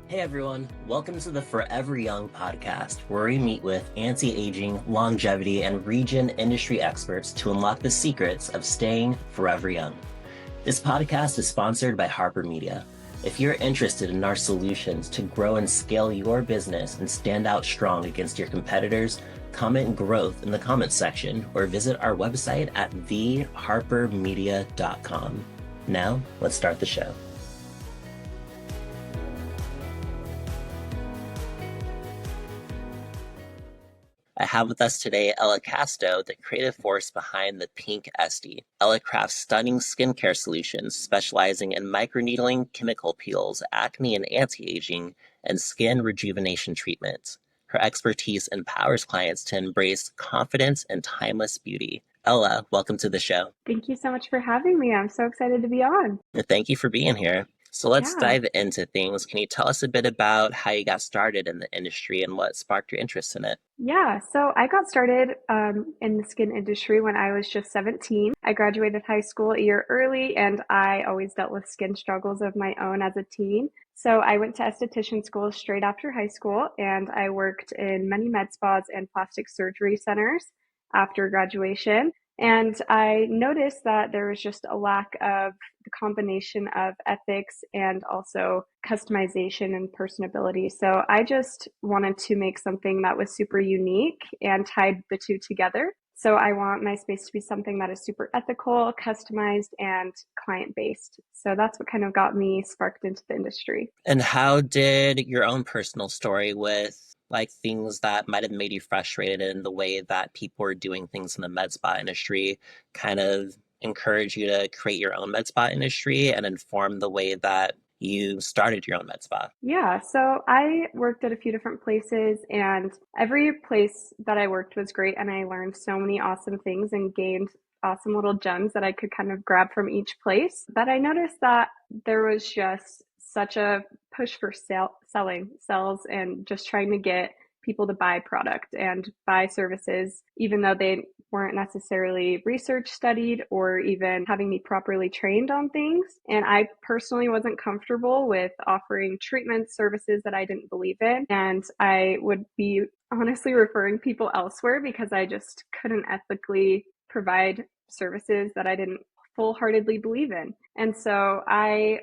Hey everyone, welcome to the Forever Young podcast, where we meet with anti-aging, longevity, and regen industry experts to unlock the secrets of staying forever young. This podcast is sponsored by Harper Media. If you're interested in our solutions to grow and scale your business and stand out strong against your competitors, comment growth in the comments section or visit our website at theharpermedia.com. Now, let's start the show. I have with us today Ella Casto, the creative force behind the Pink SD. Ella crafts stunning skincare solutions specializing in microneedling, chemical peels, acne and anti-aging, and skin rejuvenation treatments. Her expertise empowers clients to embrace confidence and timeless beauty. Ella, welcome to the show. Thank you so much for having me. I'm so excited to be on. Thank you for being here. So let's Yeah. dive into things. Can you tell us a bit about how you got started in the industry and what sparked your interest in it? Yeah, so I got started in the skin industry when I was just 17. I graduated high school a year early, and I always dealt with skin struggles of my own as a teen. So I went to esthetician school straight after high school, and I worked in many med spas and plastic surgery centers after graduation. And I noticed that there was just a lack of the combination of ethics and also customization and personability. So I just wanted to make something that was super unique and tied the two together. So I want my space to be something that is super ethical, customized, and client based. So that's what kind of got me sparked into the industry. And how did your own personal story with like things that might have made you frustrated in the way that people are doing things in the med spa industry kind of encourage you to create your own med spa industry and inform the way that you started your own med spa? Yeah, so I worked at a few different places, and every place that I worked was great, and I learned so many awesome things and gained awesome little gems that I could kind of grab from each place. But I noticed that there was just such a push for selling, sales, and just trying to get people to buy product and buy services, even though they weren't necessarily research studied or even having me properly trained on things. And I personally wasn't comfortable with offering treatment services that I didn't believe in. And I would be honestly referring people elsewhere because I just couldn't ethically provide services that I didn't full heartedly believe in. And so I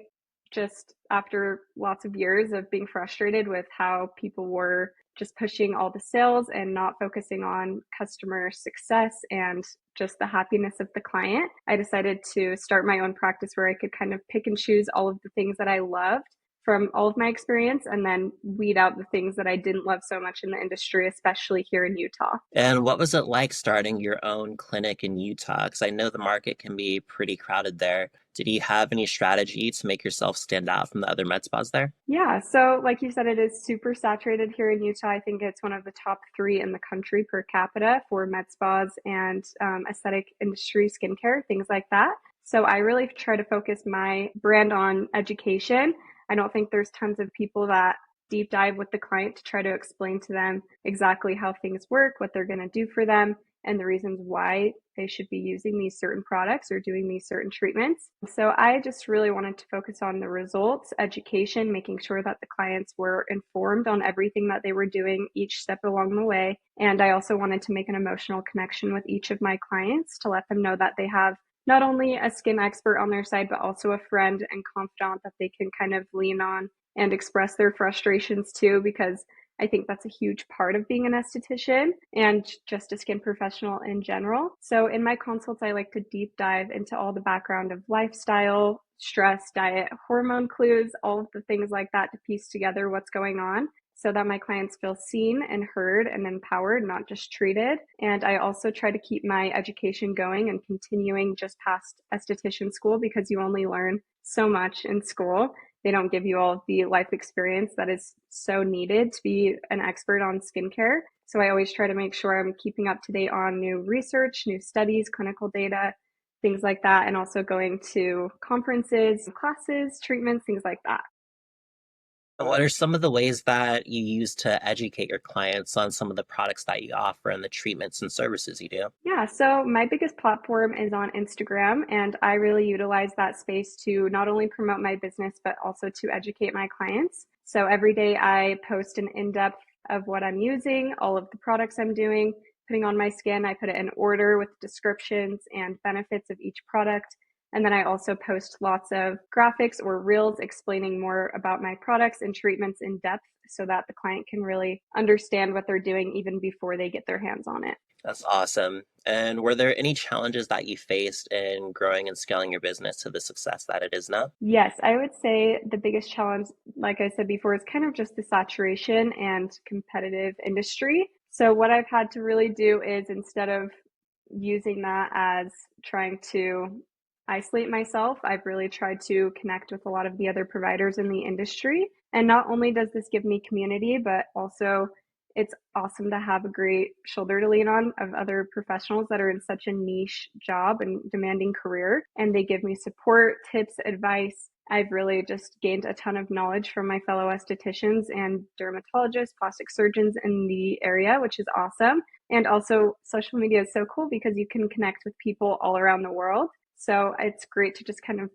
just, after lots of years of being frustrated with how people were just pushing all the sales and not focusing on customer success and just the happiness of the client, I decided to start my own practice where I could kind of pick and choose all of the things that I loved from all of my experience and then weed out the things that I didn't love so much in the industry, especially here in Utah. And what was it like starting your own clinic in Utah? Because I know the market can be pretty crowded there. Did you have any strategy to make yourself stand out from the other med spas there? Yeah, so like you said, it is super saturated here in Utah. I think it's one of the top three in the country per capita for med spas and aesthetic industry, skincare, things like that. So I really try to focus my brand on education. I don't think there's tons of people that deep dive with the client to try to explain to them exactly how things work, what they're going to do for them, and the reasons why they should be using these certain products or doing these certain treatments. So I just really wanted to focus on the results, education, making sure that the clients were informed on everything that they were doing each step along the way. And I also wanted to make an emotional connection with each of my clients to let them know that they have not only a skin expert on their side, but also a friend and confidant that they can kind of lean on and express their frustrations to, because I think that's a huge part of being an esthetician and just a skin professional in general. So in my consults, I like to deep dive into all the background of lifestyle, stress, diet, hormone clues, all of the things like that to piece together what's going on so that my clients feel seen and heard and empowered, not just treated. And I also try to keep my education going and continuing just past esthetician school because you only learn so much in school. They don't give you all of the life experience that is so needed to be an expert on skincare. So I always try to make sure I'm keeping up to date on new research, new studies, clinical data, things like that, and also going to conferences, classes, treatments, things like that. What are some of the ways that you use to educate your clients on some of the products that you offer and the treatments and services you do? Yeah, so my biggest platform is on Instagram, and I really utilize that space to not only promote my business, but also to educate my clients. So every day I post an in-depth of what I'm using, all of the products I'm doing, putting on my skin. I put it in order with descriptions and benefits of each product. And then I also post lots of graphics or reels explaining more about my products and treatments in depth so that the client can really understand what they're doing even before they get their hands on it. That's awesome. And were there any challenges that you faced in growing and scaling your business to the success that it is now? Yes, I would say the biggest challenge, like I said before, is kind of just the saturation and competitive industry. So, what I've had to really do is instead of using that as trying to isolate myself, I've really tried to connect with a lot of the other providers in the industry. And not only does this give me community, but also it's awesome to have a great shoulder to lean on of other professionals that are in such a niche job and demanding career. And they give me support, tips, advice. I've really just gained a ton of knowledge from my fellow estheticians and dermatologists, plastic surgeons in the area, which is awesome. And also, social media is so cool because you can connect with people all around the world. So it's great to just kind of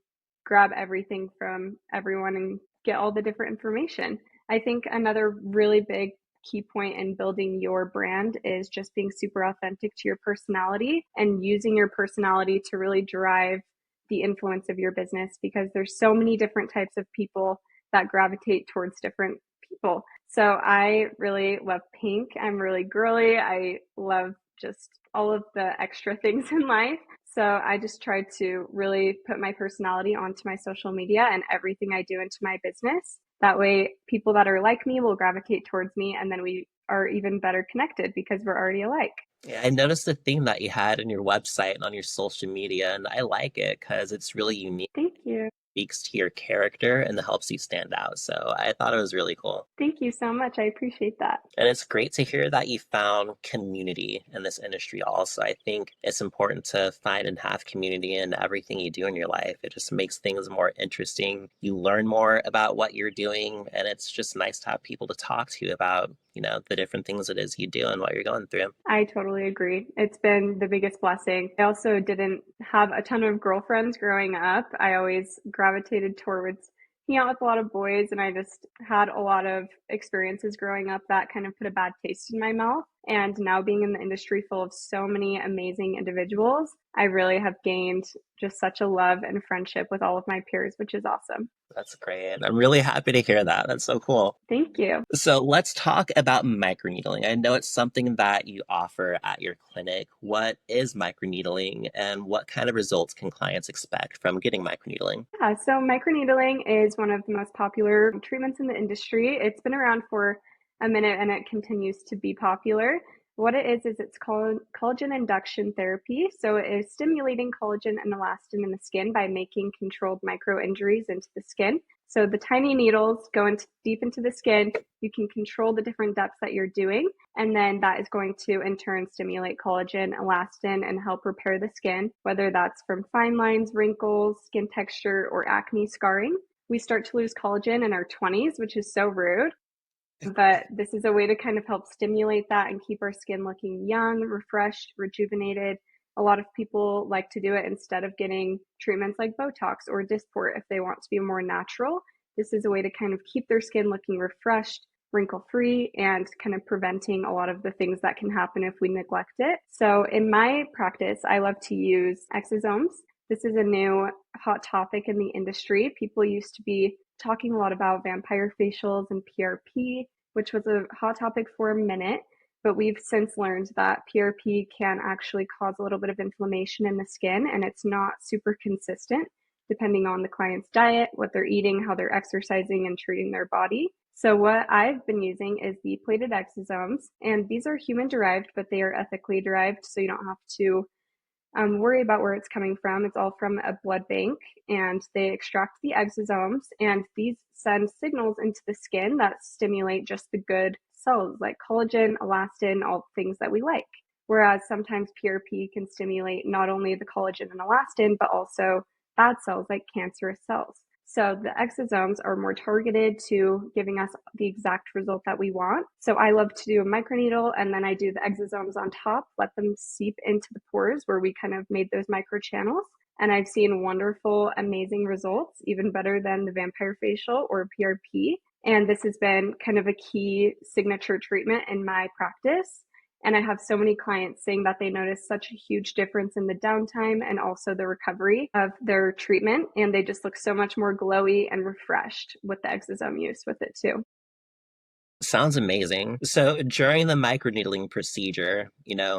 grab everything from everyone and get all the different information. I think another really big key point in building your brand is just being super authentic to your personality and using your personality to really drive the influence of your business, because there's so many different types of people that gravitate towards different people. So I really love pink. I'm really girly. I love just all of the extra things in life. So I just try to really put my personality onto my social media and everything I do into my business. That way, people that are like me will gravitate towards me, and then we are even better connected because we're already alike. Yeah, I noticed the theme that you had in your website and on your social media, and I like it because it's really unique, Thank you. speaks to your character, and helps you stand out. So I thought it was really cool. Thank you so much. I appreciate that. And it's great to hear that you found community in this industry also. I think it's important to find and have community in everything you do in your life. It just makes things more interesting. You learn more about what you're doing, and it's just nice to have people to talk to about, the different things it is you do and what you're going through. I totally agree. It's been the biggest blessing. I also didn't have a ton of girlfriends growing up. I always gravitated towards hanging out with a lot of boys, and I just had a lot of experiences growing up that kind of put a bad taste in my mouth. And now being in the industry full of so many amazing individuals, I really have gained just such a love and friendship with all of my peers, which is awesome. That's great. I'm really happy to hear that. That's so cool. Thank you. So let's talk about microneedling. I know it's something that you offer at your clinic. What is microneedling, and what kind of results can clients expect from getting microneedling? Yeah, so microneedling is one of the most popular treatments in the industry. It's been around for a minute and it continues to be popular. What it is it's called collagen induction therapy. So it is stimulating collagen and elastin in the skin by making controlled micro injuries into the skin. So the tiny needles go deep into the skin. You can control the different depths that you're doing, and then that is going to in turn stimulate collagen, elastin, and help repair the skin, whether that's from fine lines, wrinkles, skin texture, or acne scarring. We start to lose collagen in our 20s, which is so rude. But this is a way to kind of help stimulate that and keep our skin looking young, refreshed, rejuvenated. A lot of people like to do it instead of getting treatments like Botox or Dysport if they want to be more natural. This is a way to kind of keep their skin looking refreshed, wrinkle free, and kind of preventing a lot of the things that can happen if we neglect it. So in my practice, I love to use exosomes. This is a new hot topic in the industry. People used to be talking a lot about vampire facials and PRP, which was a hot topic for a minute, but we've since learned that PRP can actually cause a little bit of inflammation in the skin, and it's not super consistent depending on the client's diet, what they're eating, how they're exercising, and treating their body. So what I've been using is the plated exosomes, and these are human derived, but they are ethically derived, so you don't have to worry about where it's coming from. It's all from a blood bank, and they extract the exosomes, and these send signals into the skin that stimulate just the good cells like collagen, elastin, all things that we like. Whereas sometimes PRP can stimulate not only the collagen and elastin, but also bad cells like cancerous cells. So the exosomes are more targeted to giving us the exact result that we want. So I love to do a microneedle, and then I do the exosomes on top, let them seep into the pores where we kind of made those micro channels. And I've seen wonderful, amazing results, even better than the vampire facial or PRP. And this has been kind of a key signature treatment in my practice. And I have so many clients saying that they notice such a huge difference in the downtime and also the recovery of their treatment. And they just look so much more glowy and refreshed with the exosome use with it too. Sounds amazing. So during the microneedling procedure,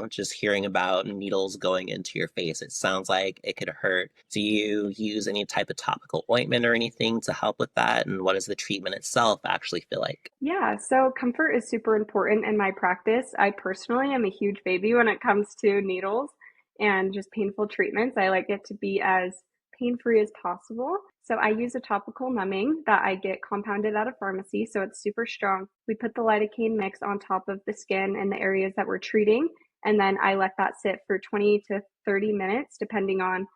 just hearing about needles going into your face, it sounds like it could hurt. Do you use any type of topical ointment or anything to help with that? And what does the treatment itself actually feel like? Yeah, so comfort is super important in my practice. I personally am a huge baby when it comes to needles and just painful treatments. I like it to be as pain-free as possible. So I use a topical numbing that I get compounded at a pharmacy, so it's super strong. We put the lidocaine mix on top of the skin and the areas that we're treating, and then I let that sit for 20 to 30 minutes, depending on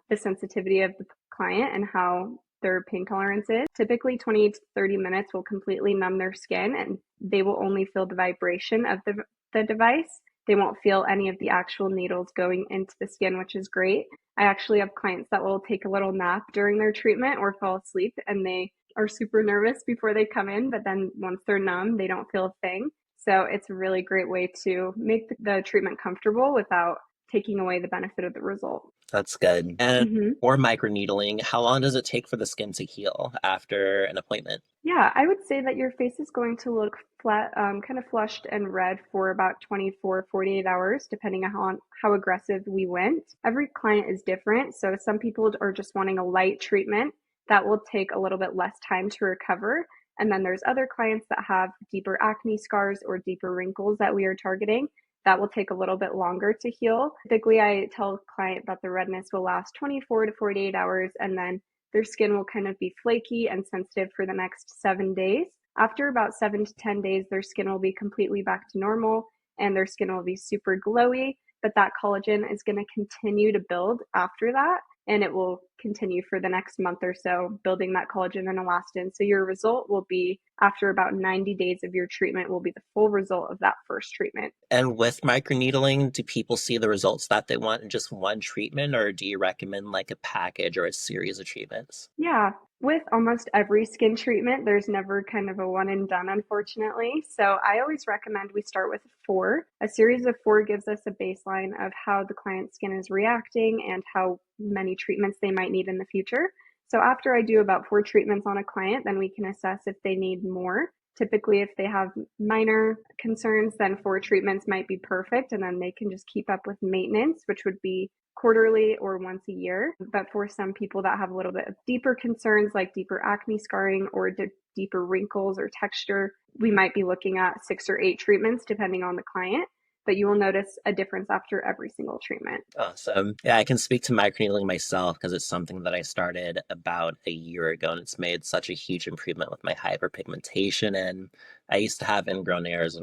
the sensitivity of the client and how their pain tolerance is. Typically 20 to 30 minutes will completely numb their skin and they will only feel the vibration of the device. They won't feel any of the actual needles going into the skin, which is great. I actually have clients that will take a little nap during their treatment or fall asleep and they are super nervous before they come in, but then once they're numb, they don't feel a thing. So it's a really great way to make the treatment comfortable without taking away the benefit of the result. That's good. And Mm-hmm. for microneedling, how long does it take for the skin to heal after an appointment? Yeah, I would say that your face is going to look flat, kind of flushed and red for about 24, 48 hours, depending on how aggressive we went. Every client is different. So some people are just wanting a light treatment that will take a little bit less time to recover. And then there's other clients that have deeper acne scars or deeper wrinkles that we are targeting. That will take a little bit longer to heal. Typically, I tell a client that the redness will last 24 to 48 hours and then their skin will kind of be flaky and sensitive for the next 7 days. After about 7 to 10 days, their skin will be completely back to normal and their skin will be super glowy. But that collagen is going to continue to build after that and it will continue for the next month or so, building that collagen and elastin. So your result will be after about 90 days of your treatment will be the full result of that first treatment. And with microneedling, do people see the results that they want in just one treatment, or do you recommend like a package or a series of treatments? Yeah, with almost every skin treatment, there's never kind of a one and done, unfortunately. So I always recommend we start with four. A series of four gives us a baseline of how the client's skin is reacting and how many treatments they might need in the future. So after I do about four treatments on a client, then we can assess if they need more. Typically, if they have minor concerns, then four treatments might be perfect, and then they can just keep up with maintenance, which would be quarterly or once a year. But for some people that have a little bit of deeper concerns, like deeper acne scarring or deeper wrinkles or texture, we might be looking at 6 or 8 treatments depending on the client. But you will notice a difference after every single treatment. Awesome. Yeah, I can speak to microneedling myself because it's something that I started about a year ago and it's made such a huge improvement with my hyperpigmentation. And I used to have ingrown hairs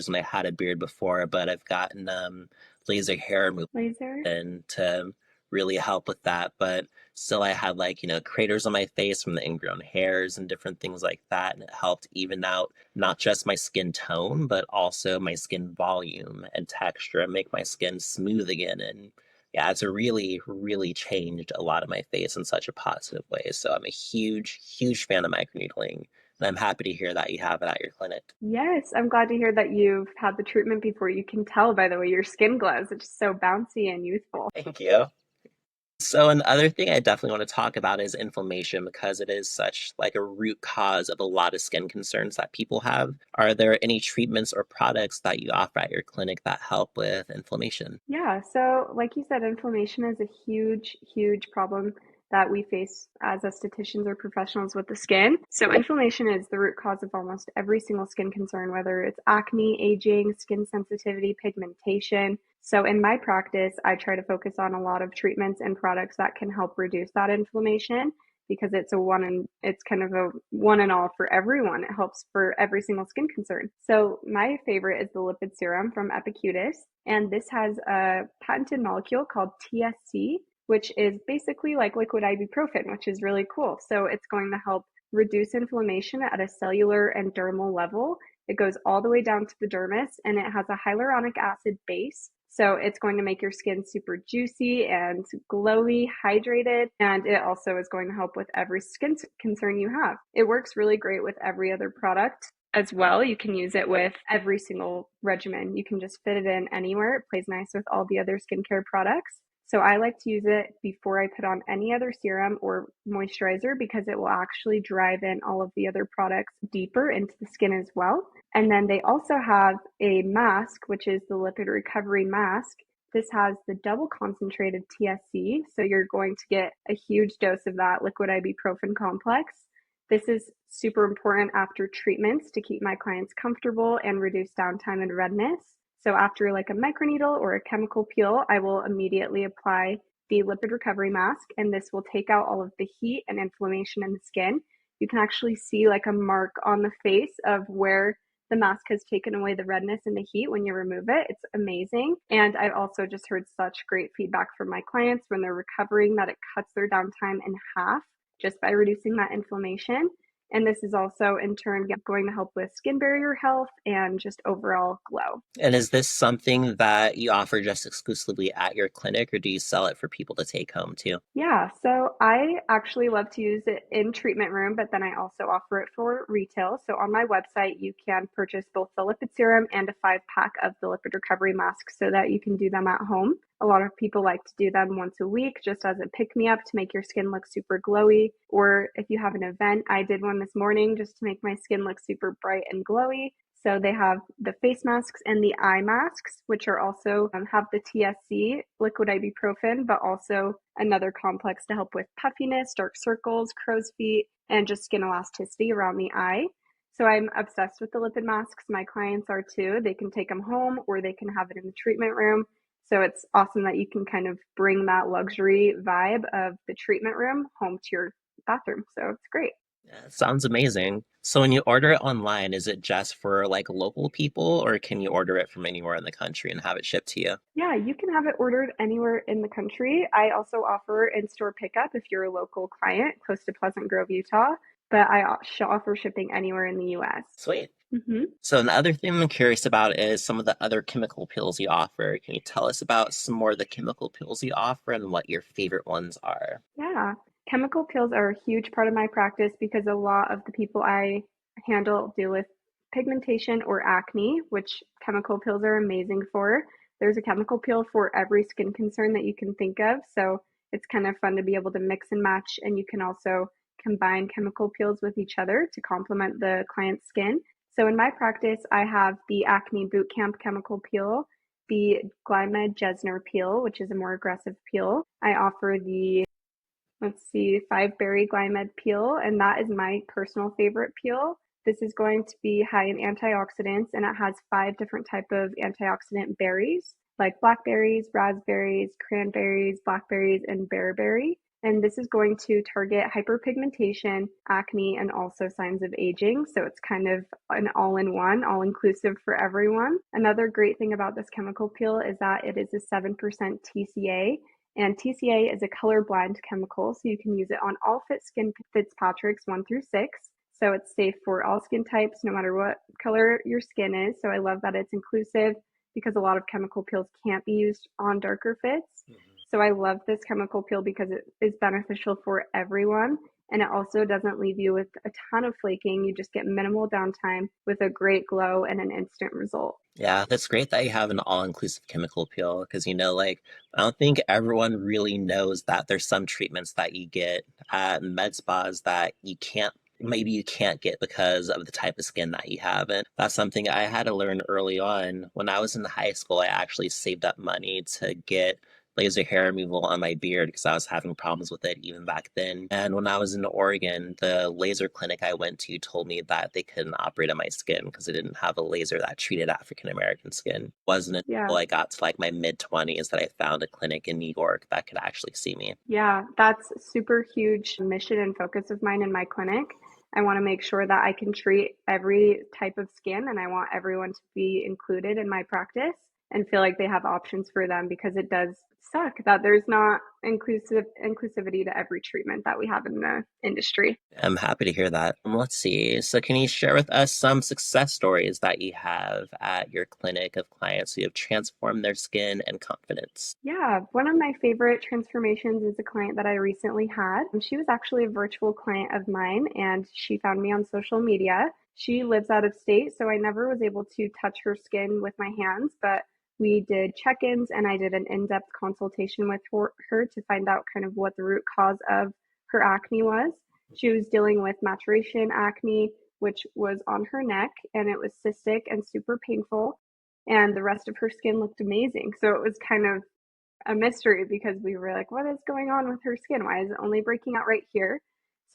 when I had a beard before, but I've gotten laser hair removal Laser? and to really help with that. But still, I had like, craters on my face from the ingrown hairs and different things like that. And it helped even out not just my skin tone, but also my skin volume and texture and make my skin smooth again. And yeah, it's a really, really changed a lot of my face in such a positive way. So I'm a huge, huge fan of microneedling. And I'm happy to hear that you have it at your clinic. Yes, I'm glad to hear that you've had the treatment before. You can tell by the way your skin glows. It's just so bouncy and youthful. Thank you. So another thing I definitely want to talk about is inflammation because it is such like a root cause of a lot of skin concerns that people have. Are there any treatments or products that you offer at your clinic that help with inflammation? Yeah, so like you said, inflammation is a huge, huge problem that we face as estheticians or professionals with the skin. So, inflammation is the root cause of almost every single skin concern, whether it's acne, aging, skin sensitivity, pigmentation. So, in my practice, I try to focus on a lot of treatments and products that can help reduce that inflammation because it's kind of a one and all for everyone. It helps for every single skin concern. So my favorite is the lipid serum from Epicutis, and this has a patented molecule called TSC, which is basically like liquid ibuprofen, which is really cool. So it's going to help reduce inflammation at a cellular and dermal level. It goes all the way down to the dermis and it has a hyaluronic acid base. So it's going to make your skin super juicy and glowy, hydrated, and it also is going to help with every skin concern you have. It works really great with every other product as well. You can use it with every single regimen. You can just fit it in anywhere. It plays nice with all the other skincare products. So I like to use it before I put on any other serum or moisturizer because it will actually drive in all of the other products deeper into the skin as well. And then they also have a mask, which is the lipid recovery mask. This has the double concentrated TSC, so you're going to get a huge dose of that liquid ibuprofen complex. This is super important after treatments to keep my clients comfortable and reduce downtime and redness. So after like a microneedle or a chemical peel, I will immediately apply the lipid recovery mask, and this will take out all of the heat and inflammation in the skin. You can actually see like a mark on the face of where the mask has taken away the redness and the heat when you remove it. It's amazing. And I've also just heard such great feedback from my clients when they're recovering that it cuts their downtime in half just by reducing that inflammation. And this is also in turn going to help with skin barrier health and just overall glow. And is this something that you offer just exclusively at your clinic, or do you sell it for people to take home too? Yeah, so I actually love to use it in treatment room, but then I also offer it for retail. So on my website, you can purchase both the lipid serum and a 5-pack of the lipid recovery mask so that you can do them at home. A lot of people like to do them once a week just as a pick-me-up to make your skin look super glowy. Or if you have an event, I did one this morning just to make my skin look super bright and glowy. So they have the face masks and the eye masks, which are also have the TSC, liquid ibuprofen, but also another complex to help with puffiness, dark circles, crow's feet, and just skin elasticity around the eye. So I'm obsessed with the lipid masks. My clients are too. They can take them home or they can have it in the treatment room. So it's awesome that you can kind of bring that luxury vibe of the treatment room home to your bathroom. So it's great. Yeah, sounds amazing. So when you order it online, is it just for like local people, or can you order it from anywhere in the country and have it shipped to you? Yeah, you can have it ordered anywhere in the country. I also offer in-store pickup if you're a local client close to Pleasant Grove, Utah, but I offer shipping anywhere in the US. Sweet. Hmm. So another thing I'm curious about is some of the other chemical pills you offer. Can you tell us about some more of the chemical pills you offer and what your favorite ones are? Yeah, chemical peels are a huge part of my practice because a lot of the people I handle deal with pigmentation or acne, which chemical peels are amazing for. There's a chemical peel for every skin concern that you can think of. So it's kind of fun to be able to mix and match, and you can also combine chemical peels with each other to complement the client's skin. So in my practice, I have the Acne Bootcamp chemical peel, the Glymed Jesner peel, which is a more aggressive peel. I offer the let's see, 5-berry Glymed peel, and that is my personal favorite peel. This is going to be high in antioxidants, and it has 5 different type of antioxidant berries, like blackberries, raspberries, cranberries, blackberries, and bearberry. And this is going to target hyperpigmentation, acne, and also signs of aging. So it's kind of an all-in-one, all-inclusive for everyone. Another great thing about this chemical peel is that it is a 7% TCA, and TCA is a color-blind chemical, so you can use it on all skin Fitzpatrick's 1 through 6. So it's safe for all skin types, no matter what color your skin is. So I love that it's inclusive because a lot of chemical peels can't be used on darker fits. So I love this chemical peel because it is beneficial for everyone. And it also doesn't leave you with a ton of flaking. You just get minimal downtime with a great glow and an instant result. Yeah, that's great that you have an all-inclusive chemical peel because, like, I don't think everyone really knows that there's some treatments that you get at med spas that maybe you can't get because of the type of skin that you have. And that's something I had to learn early on. When I was in high school, I actually saved up money to get laser hair removal on my beard because I was having problems with it even back then. And when I was in Oregon, the laser clinic I went to told me that they couldn't operate on my skin because they didn't have a laser that treated African American skin. It wasn't Yeah. until I got to like my mid 20s that I found a clinic in New York that could actually see me. Yeah, that's super huge mission and focus of mine in my clinic. I want to make sure that I can treat every type of skin and I want everyone to be included in my practice. and feel like they have options for them, because it does suck that there's not inclusivity to every treatment that we have in the industry. I'm happy to hear that. Let's see. So, can you share with us some success stories that you have at your clinic of clients who have transformed their skin and confidence? Yeah, one of my favorite transformations is a client that I recently had. She was actually a virtual client of mine, and she found me on social media. She lives out of state, so I never was able to touch her skin with my hands, but we did check-ins and I did an in-depth consultation with her to find out kind of what the root cause of her acne was. She was dealing with maturation acne, which was on her neck, and it was cystic and super painful. And the rest of her skin looked amazing. So it was kind of a mystery, because we were like, what is going on with her skin? Why is it only breaking out right here?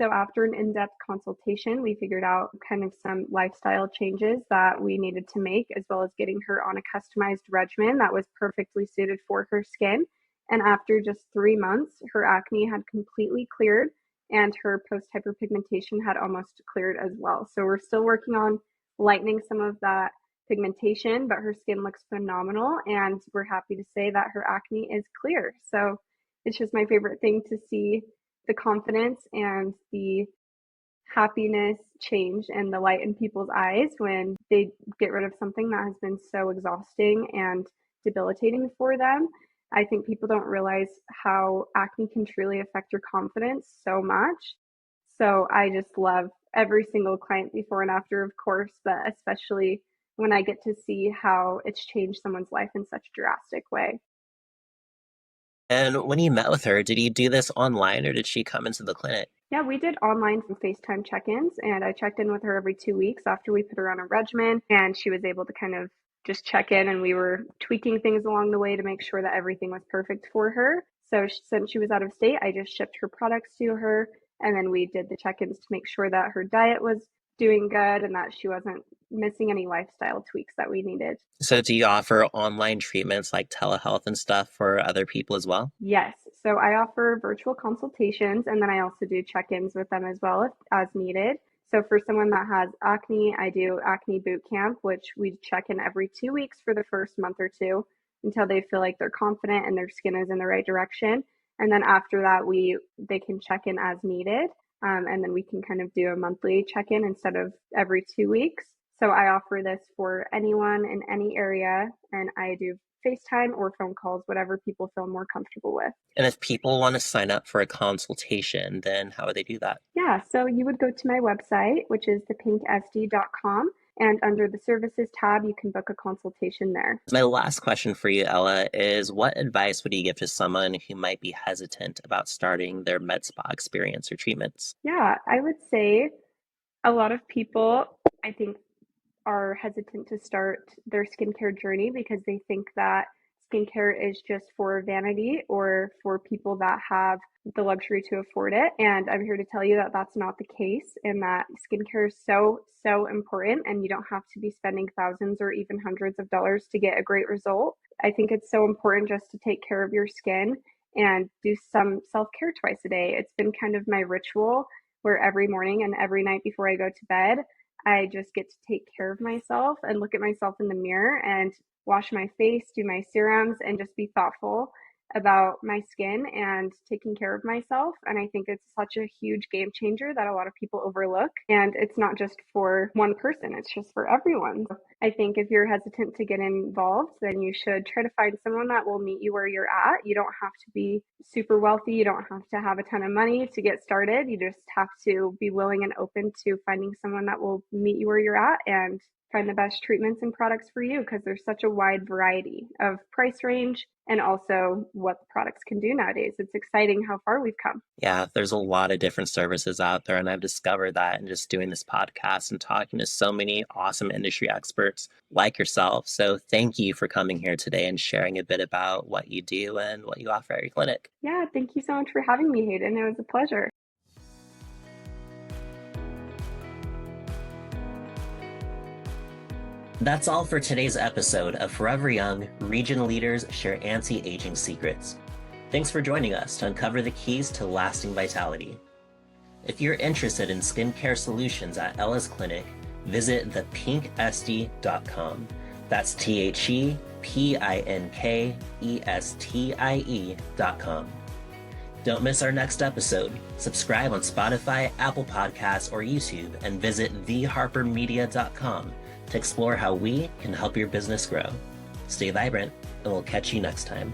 So after an in-depth consultation, we figured out kind of some lifestyle changes that we needed to make, as well as getting her on a customized regimen that was perfectly suited for her skin. And after just 3 months, her acne had completely cleared, and her post-hyperpigmentation had almost cleared as well. So we're still working on lightening some of that pigmentation, but her skin looks phenomenal, and we're happy to say that her acne is clear. So it's just my favorite thing to see the confidence and the happiness change and the light in people's eyes when they get rid of something that has been so exhausting and debilitating for them. I think people don't realize how acne can truly affect your confidence so much. So I just love every single client before and after, of course, but especially when I get to see how it's changed someone's life in such a drastic way. And when you met with her, did you do this online or did she come into the clinic? Yeah, we did online FaceTime check-ins, and I checked in with her every 2 weeks after we put her on a regimen, and she was able to kind of just check in, and we were tweaking things along the way to make sure that everything was perfect for her. So since she was out of state, I just shipped her products to her, and then we did the check-ins to make sure that her diet was doing good and that she wasn't missing any lifestyle tweaks that we needed. So, do you offer online treatments like telehealth and stuff for other people as well? Yes. So I offer virtual consultations, and then I also do check-ins with them as well if as needed. So for someone that has acne, I do acne boot camp, which we check in every 2 weeks for the first month or two until they feel like they're confident and their skin is in the right direction. And then after that, they can check in as needed. And then we can kind of do a monthly check-in instead of every 2 weeks. So I offer this for anyone in any area, and I do FaceTime or phone calls, whatever people feel more comfortable with. And if people want to sign up for a consultation, then how would they do that? Yeah, so you would go to my website, which is thepinkSD.com, and under the services tab, you can book a consultation there. My last question for you, Ella, is what advice would you give to someone who might be hesitant about starting their med spa experience or treatments? Yeah, I would say a lot of people, I think, are hesitant to start their skincare journey because they think that skincare is just for vanity or for people that have the luxury to afford it. And I'm here to tell you that that's not the case, and that skincare is so, so important, and you don't have to be spending thousands or even hundreds of dollars to get a great result. I think it's so important just to take care of your skin and do some self-care twice a day. It's been kind of my ritual where every morning and every night before I go to bed, I just get to take care of myself and look at myself in the mirror and wash my face, do my serums, and just be thoughtful about my skin and taking care of myself. And I think it's such a huge game changer that a lot of people overlook. And it's not just for one person, it's just for everyone. So I think if you're hesitant to get involved, then you should try to find someone that will meet you where you're at. You don't have to be super wealthy. You don't have to have a ton of money to get started. You just have to be willing and open to finding someone that will meet you where you're at and find the best treatments and products for you, because there's such a wide variety of price range and also what the products can do nowadays. It's exciting how far we've come. Yeah, there's a lot of different services out there, and I've discovered that in just doing this podcast and talking to so many awesome industry experts like yourself. So thank you for coming here today and sharing a bit about what you do and what you offer at your clinic. Yeah, thank you so much for having me, Hayden. It was a pleasure. That's all for today's episode of Forever Young, Region Leaders Share Anti-Aging Secrets. Thanks for joining us to uncover the keys to lasting vitality. If you're interested in skincare solutions at Ella's clinic, visit thepinkSD.com. That's THEPINKSD.com. pinkestie.com. Don't miss our next episode. Subscribe on Spotify, Apple Podcasts, or YouTube, and visit theharpermedia.com to explore how we can help your business grow. Stay vibrant, and we'll catch you next time.